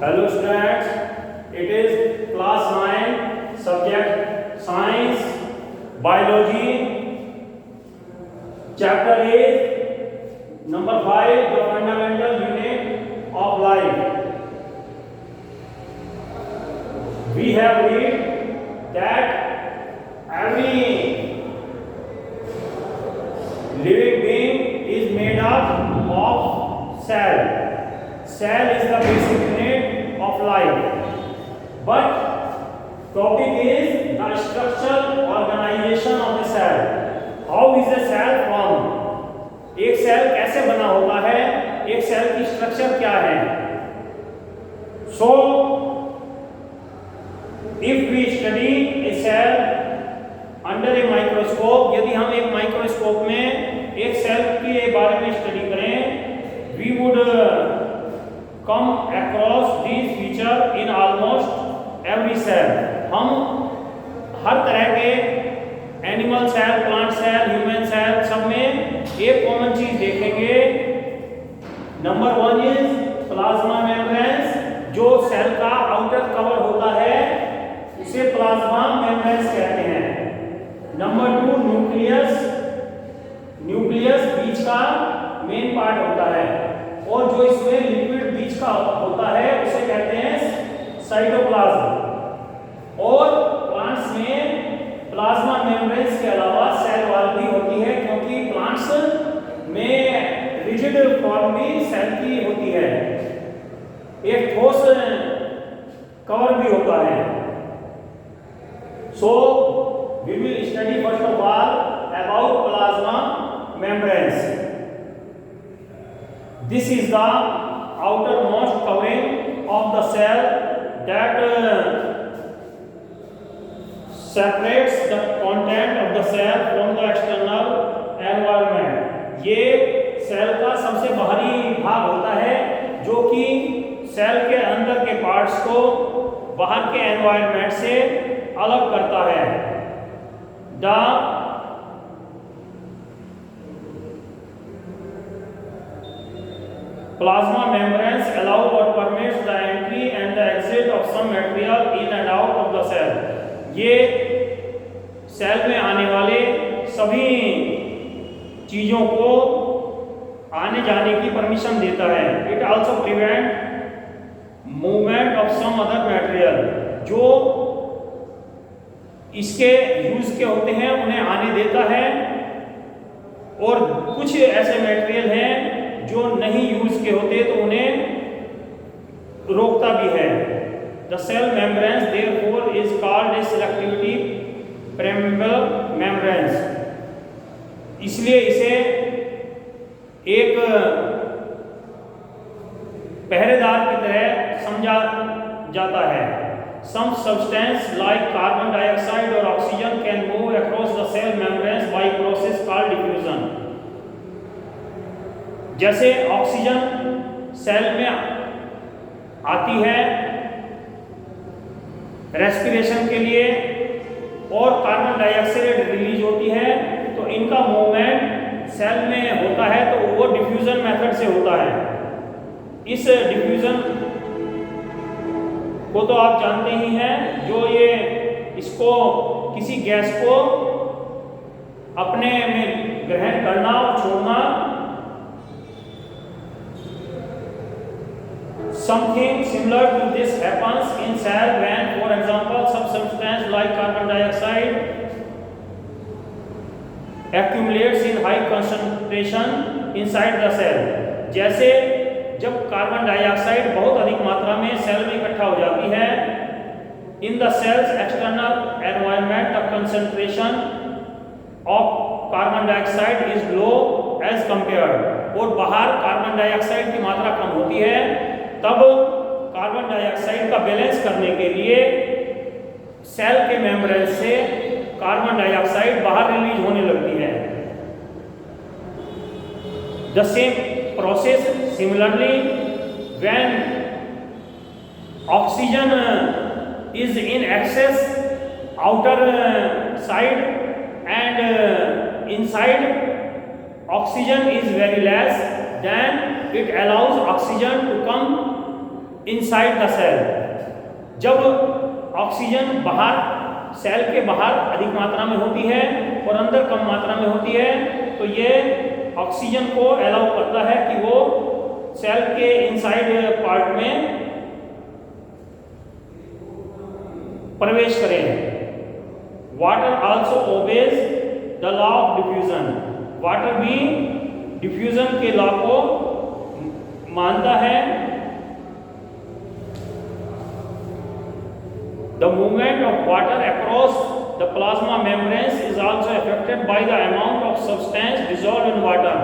Hello students, it is class 9 subject science biology chapter is number 5 the fundamental unit of life. We have read that every living being is made up of cell. Cell is the basic unit of life. But topic is the structural organization of the cell. How is a cell formed? एक cell कैसे बना होता है? एक cell की structure क्या है? So, if we study a cell under a microscope, यदि हम एक माइक्रोस्कोप में एक सेल के बारे में स्टडी करें, we would come across these features in almost every cell. हम हर तरह के animal cell, plant cell, human cell सब में एक कॉमन चीज देखेंगे. Number 1 is plasma membranes. जो सेल का आउटर कवर होता है उसे प्लाज्मा मेम्ब्रेन्स कहते हैं. Number 2 nucleus. न्यूक्लियस बीच का मेन पार्ट होता है और जो इसमें लिक्विड बीच का होता है उसे कहते हैं साइटोप्लाज्म. और प्लांट्स में प्लाज्मा मेम्ब्रेन्स के अलावा सेल वॉल भी होती है, क्योंकि प्लांट्स में रिजिड फॉर्म भी सेल की होती है. एक ठोस कवर भी होता है. So we will study first of all about plasma membranes. This is the outermost covering of the cell that separates the content of the cell from the external environment. ये cell का सबसे बाहरी भाग होता है जो कि सेल के अंदर के पार्ट्स को बाहर के एनवायरनमेंट से अलग करता है. The plasma membranes allow or permits the entry and the exit of some material in and out of the cell. ये सेल में आने वाले सभी चीजों को आने जाने की परमिशन देता है. It also prevent movement of some other material. जो इसके यूज के होते हैं उन्हें आने देता है और कुछ ऐसे मटेरियल हैं जो नहीं यूज के होते तो उन्हें रोकता भी है. The cell membranes therefore is called a selectivity permeable membranes. इसलिए इसे एक पहरेदार की तरह समझा जाता है. Some substance like carbon dioxide or oxygen can move across the cell membranes by process called diffusion. जैसे ऑक्सीजन सेल में आती है रेस्पिरेशन के लिए और कार्बन डाइऑक्साइड रिलीज होती है, तो इनका मूवमेंट सेल में होता है तो वो डिफ्यूजन मेथड से होता है. इस डिफ्यूजन को तो आप जानते ही हैं, जो ये इसको किसी गैस को अपने में ग्रहण करना और छोड़ना. Something similar to this happens in cell when, for example, some substance like carbon dioxide accumulates in high concentration inside the cell. जैसे जब कार्बन डाइऑक्साइड बहुत अधिक मात्रा में सेल में इकट्ठा हो जाती है, in the cell's external environment the concentration of carbon dioxide is low as compared. और बाहर कार्बन डाइऑक्साइड की मात्रा कम होती है, तब कार्बन डाइऑक्साइड का बैलेंस करने के लिए सेल के मेम्ब्रेन से कार्बन डाइऑक्साइड बाहर रिलीज होने लगती है. The same process similarly when oxygen is in excess outer side and inside oxygen is very less, then it allows oxygen to come inside the cell. जब oxygen बाहर cell के बाहर अधिक मात्रा में होती है और अंदर कम मात्रा में होती है, तो ये ऑक्सीजन को अलाउ करता है कि वो सेल के इनसाइड पार्ट में प्रवेश करें। Water also obeys the law of diffusion. Water भी डिफ्यूजन के लॉ को मानता है। The movement of water across the plasma membranes is also affected by the amount of substance dissolved in water।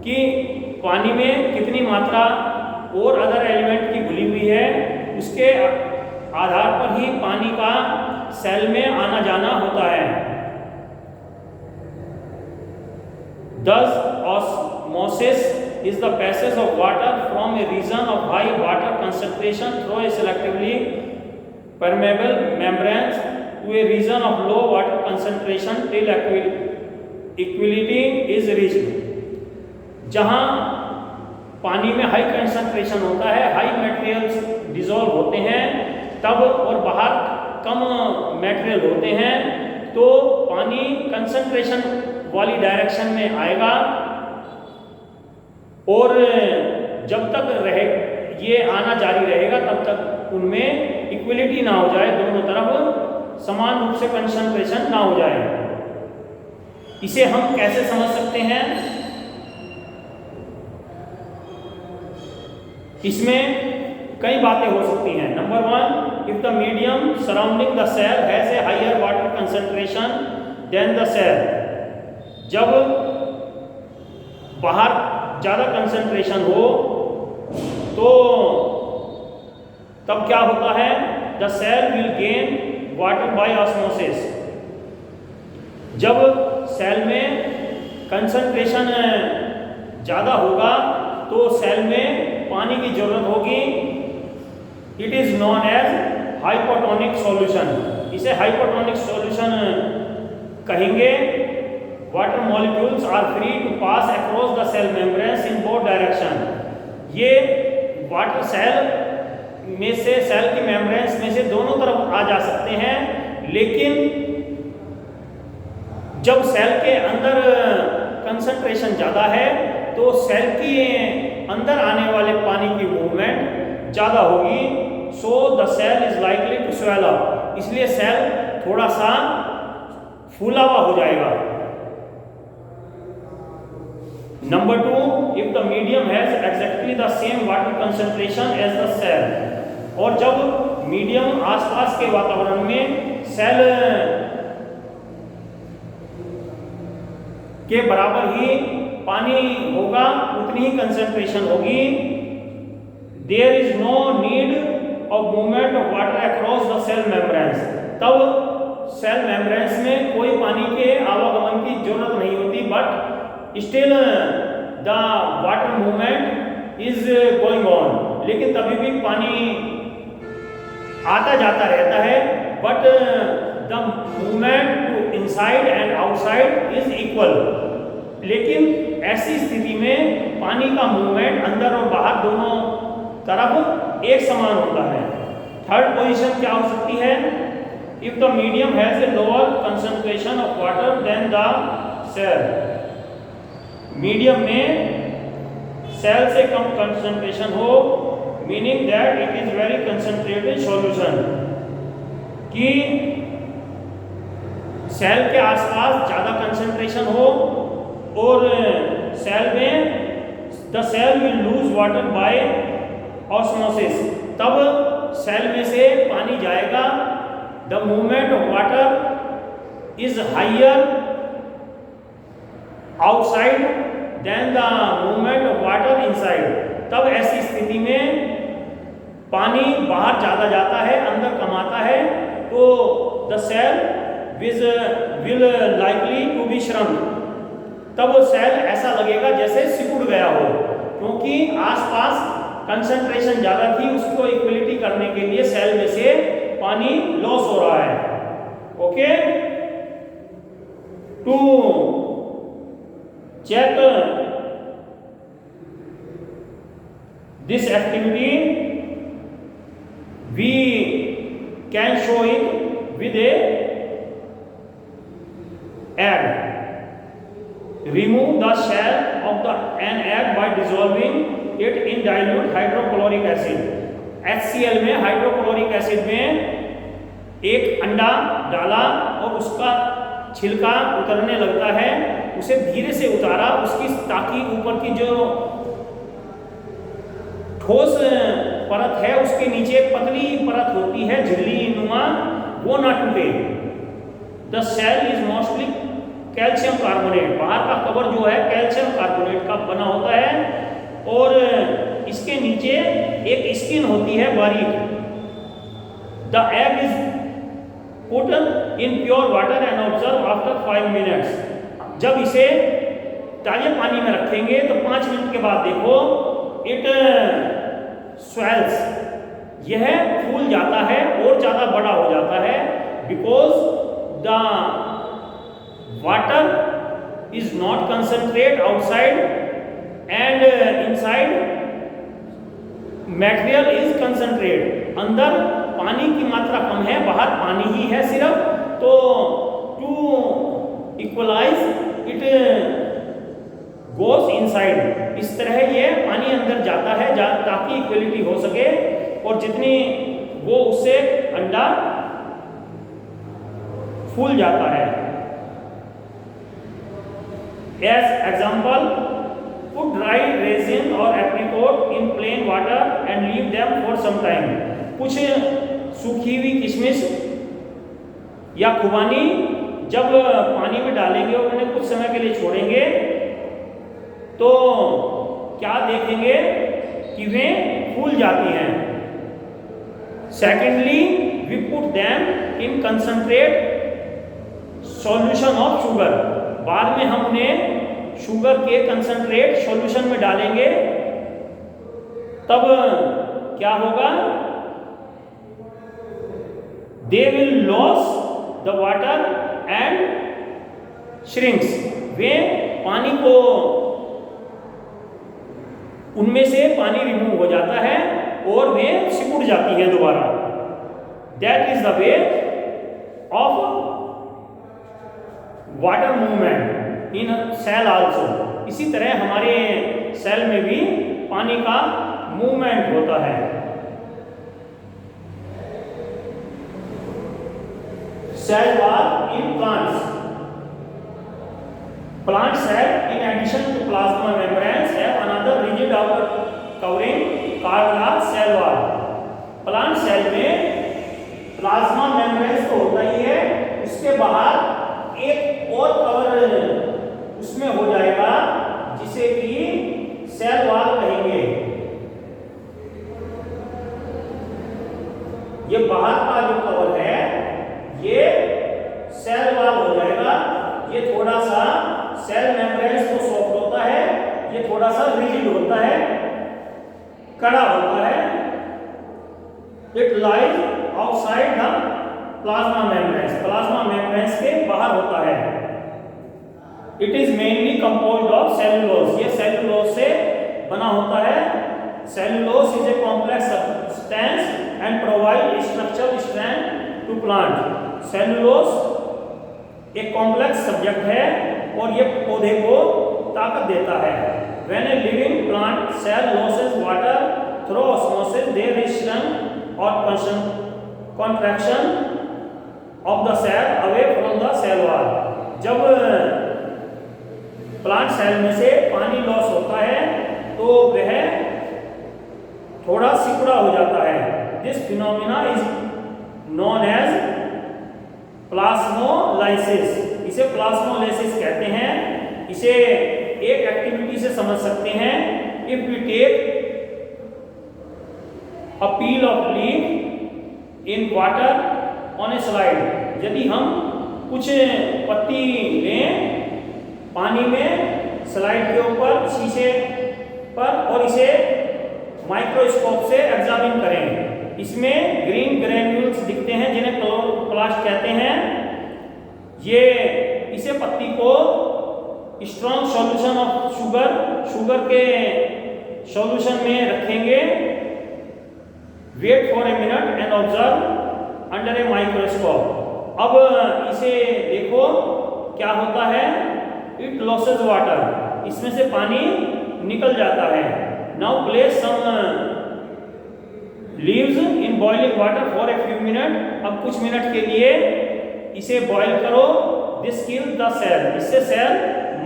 कि पानी में कितनी मात्रा और अदर एलिमेंट की घुली हुई है, उसके आधार पर ही पानी का सेल में आना जाना होता है। Thus, osmosis is the passage of water from a region of high water concentration through a selectively permeable membranes to a region of low water concentration till equality is reached। जहां पानी में high concentration होता है, high materials dissolve होते हैं तब, और बाहर कम मटेरियल होते हैं, तो पानी कंसंट्रेशन वाली डायरेक्शन में आएगा। और जब तक रहे ये आना जारी रहेगा तब तक उनमें इक्वलिटी ना हो जाए, दोनों तरफ समान रूप से कंसंट्रेशन ना हो जाए। इसे हम कैसे समझ सकते हैं? इसमें कई बातें हो सकती हैं। Number 1, if the medium surrounding the cell has a higher water concentration than the cell. जब बाहर ज्यादा कंसंट्रेशन हो तो तब क्या होता है? The cell will gain water by osmosis. जब सेल में कंसंट्रेशन ज़्यादा होगा तो सेल में पानी की जरूरत होगी। It is known as hypotonic solution. इसे हाइपोटोनिक सॉल्यूशन कहेंगे। Water molecules are free to pass across the cell membranes in both direction. ये वाटर सेल में से, सेल की मेम्ब्रेन्स में से दोनों तरफ आ जा सकते हैं, लेकिन जब सेल के अंदर कंसंट्रेशन ज़्यादा है तो सेल के अंदर आने वाले पानी की मूवमेंट ज़्यादा होगी। So the cell is likely to swell up. इसलिए सेल थोड़ा सा फूला हुआ हो जाएगा। Number 2, if the medium has exactly the same water concentration as the cell. और जब मीडियम आसपास के वातावरण में सेल के बराबर ही पानी होगा, उतनी ही कंसंट्रेशन होगी, there is no need of movement of water across the cell membranes. तब सेल मेम्ब्रेन्स में कोई पानी के आवागमन की जरूरत नहीं होती, but still the water movement is going on. लेकिन तभी भी पानी आता जाता रहता है, but the movement to inside and outside is equal. लेकिन ऐसी स्थिति में पानी का मूवमेंट अंदर और बाहर दोनों तरफ एक समान होता है। थर्ड पोजीशन क्या हो सकती है? If the medium has a lower concentration of water than the cell. Medium में सेल से कम कंसंट्रेशन हो, meaning that it is very concentrated solution. कि सेल के आसपास ज़्यादा कंसंट्रेशन हो और सेल में the cell will lose water by osmosis. तब सेल में से पानी जाएगा। The movement of water is higher outside than the movement of water inside. तब ऐसी स्थिति में पानी बाहर ज़्यादा जाता है, अंदर कम आता है, तो the cell will likely to be shrunk. तब वो सेल ऐसा लगेगा जैसे सिकुड़ गया हो, क्योंकि आसपास कंसंट्रेशन ज़्यादा थी। उसको इक्वलिटी करने के लिए सेल में से पानी लॉस हो रहा है। Okay, to check this activity we can show it with a egg. Remove the shell of an egg by dissolving it in dilute hydrochloric acid. HCl में हाइड्रोक्लोरिक एसिड में एक अंडा डाला और उसका छिलका उतरने लगता है, उसे धीरे से उतारा उसकी, ताकि ऊपर की जो ठोस परत है उसके नीचे एक पतली परत होती है झिल्ली नुमा, वो ना टूटे। The cell is mostly calcium carbonate, बाहर का कवर जो है कैल्शियम कार्बोनेट का बना होता है और इसके नीचे एक स्किन होती है बारीक। The egg is put in pure water and observe after 5 minutes. जब इसे ताजे पानी में रखेंगे तो 5 मिनट के बाद देखो इट स्वेल्स, यह फूल जाता है और ज़्यादा बड़ा हो जाता है, because the water is not concentrate outside and inside material is concentrate. अंदर पानी की मात्रा कम है, बाहर पानी ही है सिर्फ, तो to equalize it goes inside. इस तरह ये पानी अंदर जाता है ताकि इक्वलिटी हो सके और जितनी वो उससे अंडा फूल जाता है। As example, put dry raisin or apricot in plain water and leave them for some time. कुछ सूखी हुई किशमिश या खुबानी जब पानी में डालेंगे और उन्हें कुछ समय के लिए छोड़ेंगे तो क्या देखेंगे कि वे फूल जाती हैं। Secondly, we put them in concentrate solution of sugar. बाद में हम उन्हें शुगर के कंसंट्रेट सॉल्यूशन में डालेंगे, तब क्या होगा, they will lose the water and shrinks. वे पानी को, उनमें से पानी रिमूव हो जाता है और वे सिकुड़ जाती है दोबारा। That is the way of water movement in cell also. इसी तरह हमारे सेल में भी पानी का मूवमेंट होता है। Cell wall in plants. Plant cell in addition to plasma membranes have another rigid outer covering called the cell wall. Plant cell में प्लाज्मा मेम्ब्रेन्स तो होता ही है, उसके बाहर एक और कवर उसमें हो जाएगा जिसे कि सेल वॉल कहेंगे। ये बाहर का जो कवर है ये सेल वॉल हो जाएगा। ये थोड़ा सा सेल मेम्ब्रेन्स को सॉफ्ट होता है, ये थोड़ा सा रिजिड होता है, कड़ा होता है। It lies outside the plasma membranes, plasma membranes के बाहर होता है। It is mainly composed of cellulose, ये सेलुलोज से बना होता है। Cellulose is a complex substance and provide structural strength to plant. Cellulose एक कॉम्प्लेक्स सब्जेक्ट है और ये पौधे को ताकत देता है। When a living plant cell loses water through osmosis, there is shrink और contraction of the cell away from the cell wall. जब प्लांट सेल में से पानी लॉस होता है तो वह थोड़ा सिकुड़ा हो जाता है। This phenomena is known as plasmolysis. इसे प्लाज्मोलाइसिस कहते हैं। इसे एक एक्टिविटी से समझ सकते हैं। If we take a peel of leaf in water on a slide, यदि हम कुछ पत्ती लें पानी में स्लाइड के ऊपर शीशे पर और इसे माइक्रोस्कोप से एग्जामिन करें, इसमें ग्रीन ग्रेन्यूल्स दिखते हैं जिन्हें क्लोरोप्लास्ट कहते हैं। ये इसे पत्ती को स्ट्रॉन्ग सॉल्यूशन ऑफ शुगर के सॉल्यूशन में रखेंगे wait for a minute and observe under a microscope. अब इसे देखो क्या होता है, इट लॉसेस वाटर, इसमें से पानी निकल जाता है। Now place some leaves in boiling water for a few minute, अब कुछ मिनट के लिए इसे बॉईल करो। दिस किल द सेल, इससे सेल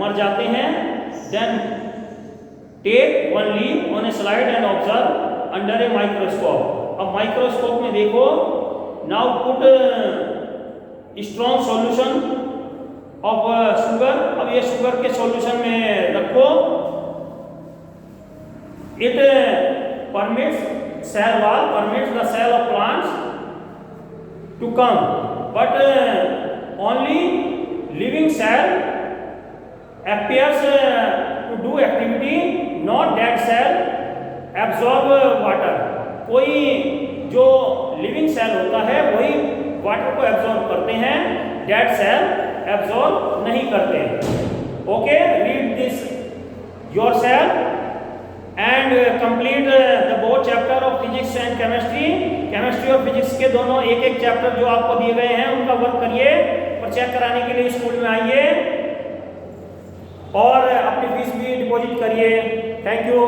मर जाते हैं। Then take one leave on a slide and observe under a microscope, अब माइक्रोस्कोप में देखो। Now put strong solution of sugar, अब ये शुगर के सॉल्यूशन में रखो। It permits cell wall, permits the cell of plants to come, but only living cell appears to do activity, not dead cell absorb water। कोई जो living cell होता है वही वाटर को एब्जॉर्ब करते हैं, डेड सेल एब्जॉर्ब नहीं करते। Okay, read this yourself and complete the both chapter of physics and chemistry. Chemistry और फिजिक्स के दोनों एक एक चैप्टर जो आपको दिए गए हैं उनका वर्क करिए और चेक कराने के लिए स्कूल में आइए और अपनी फीस भी डिपॉजिट करिए। Thank you.